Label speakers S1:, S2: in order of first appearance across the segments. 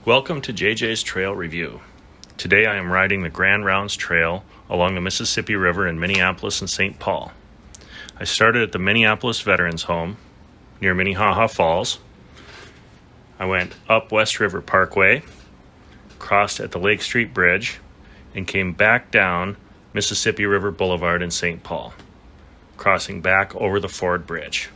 S1: Welcome to JJ's Trail Review. Today I am riding the Grand Rounds Trail along the Mississippi River in Minneapolis and St. Paul. I started at the Minneapolis Veterans Home near Minnehaha Falls. I went up West River Parkway, crossed at the Lake Street Bridge, and came back down Mississippi River Boulevard in St. Paul, crossing back over the Ford Bridge.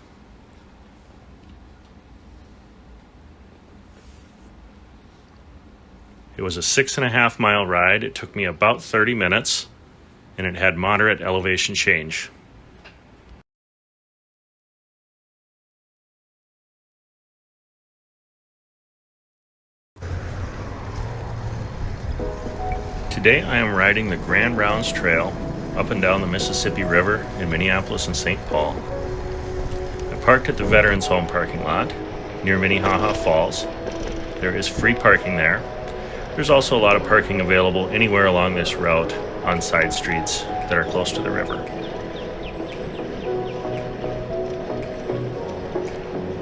S1: It was a 6.5 mile ride. It took me about 30 minutes, and it had moderate elevation change. Today I am riding the Grand Rounds Trail up and down the Mississippi River in Minneapolis and St. Paul. I parked at the Veterans Home parking lot near Minnehaha Falls. There is free parking there. There's also a lot of parking available anywhere along this route on side streets that are close to the river.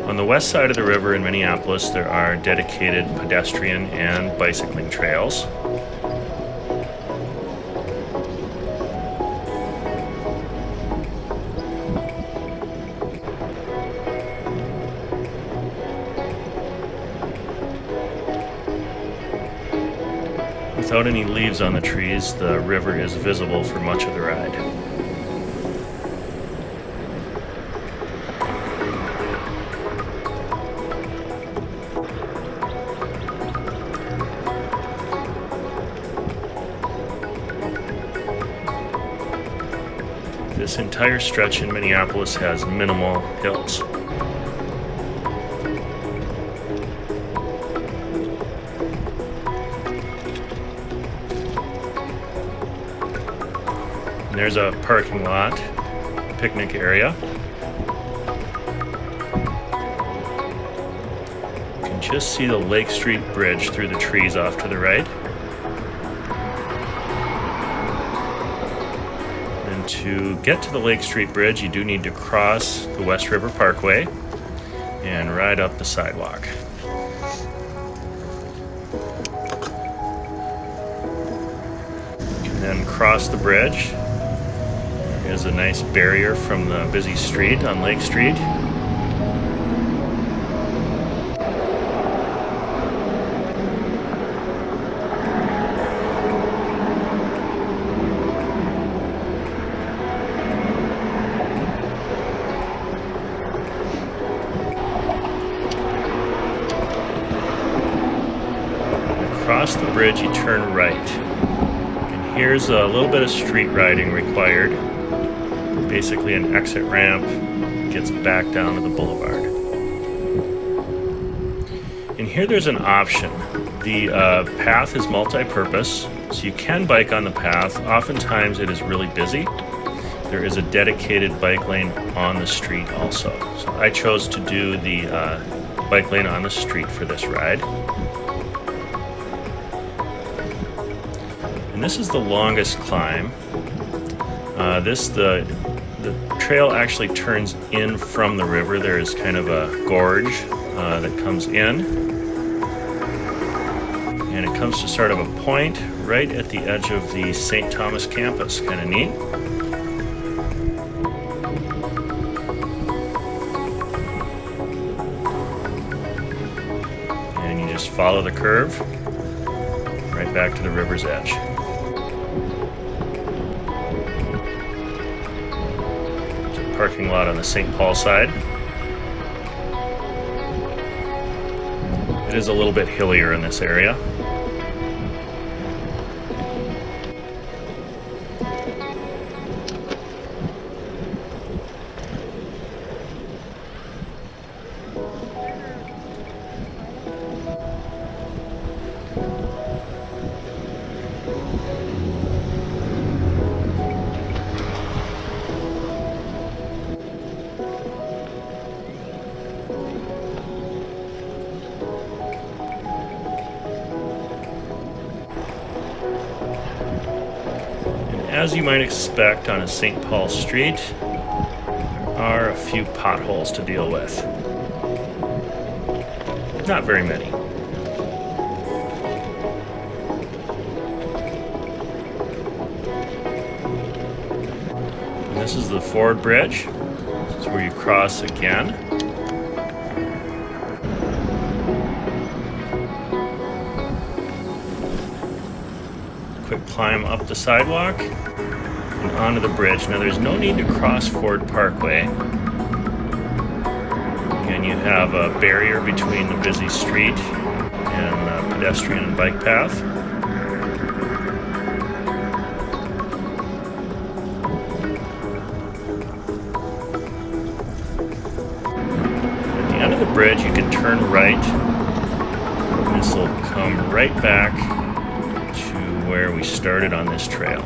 S1: On the west side of the river in Minneapolis, there are dedicated pedestrian and bicycling trails. Without any leaves on the trees, the river is visible for much of the ride. This entire stretch in Minneapolis has minimal hills. There's a parking lot, picnic area. You can just see the Lake Street Bridge through the trees off to the right. And to get to the Lake Street Bridge, you do need to cross the West River Parkway and ride up the sidewalk. You can then cross the bridge. There's a nice barrier from the busy street on Lake Street. Across the bridge, you turn right. And here's a little bit of street riding required. Basically an exit ramp gets back down to the boulevard. And here there's an option. The path is multi-purpose, so you can bike on the path. Oftentimes it is really busy. There is a dedicated bike lane on the street also. So I chose to do the bike lane on the street for this ride. And this is the longest climb. The trail actually turns in from the river. There is kind of a gorge that comes in, and it comes to sort of a point right at the edge of the St. Thomas campus. Kind of neat. And you just follow the curve right back to the river's edge. Parking lot on the St. Paul side. It is a little bit hillier in this area. As you might expect on a St. Paul street, there are a few potholes to deal with. Not very many. And this is the Ford Bridge. This is where you cross again. Quick climb up the sidewalk and onto the bridge. Now there's no need to cross Ford Parkway. Again, you have a barrier between the busy street and the pedestrian and bike path. At the end of the bridge, you can turn right. This will come right back to where we started on this trail.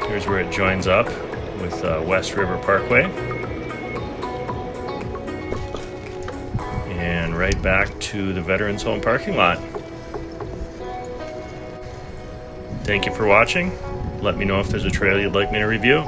S1: Here's where it joins up with West River Parkway. And right back to the Veterans Home parking lot. Thank you for watching. Let me know if there's a trail you'd like me to review.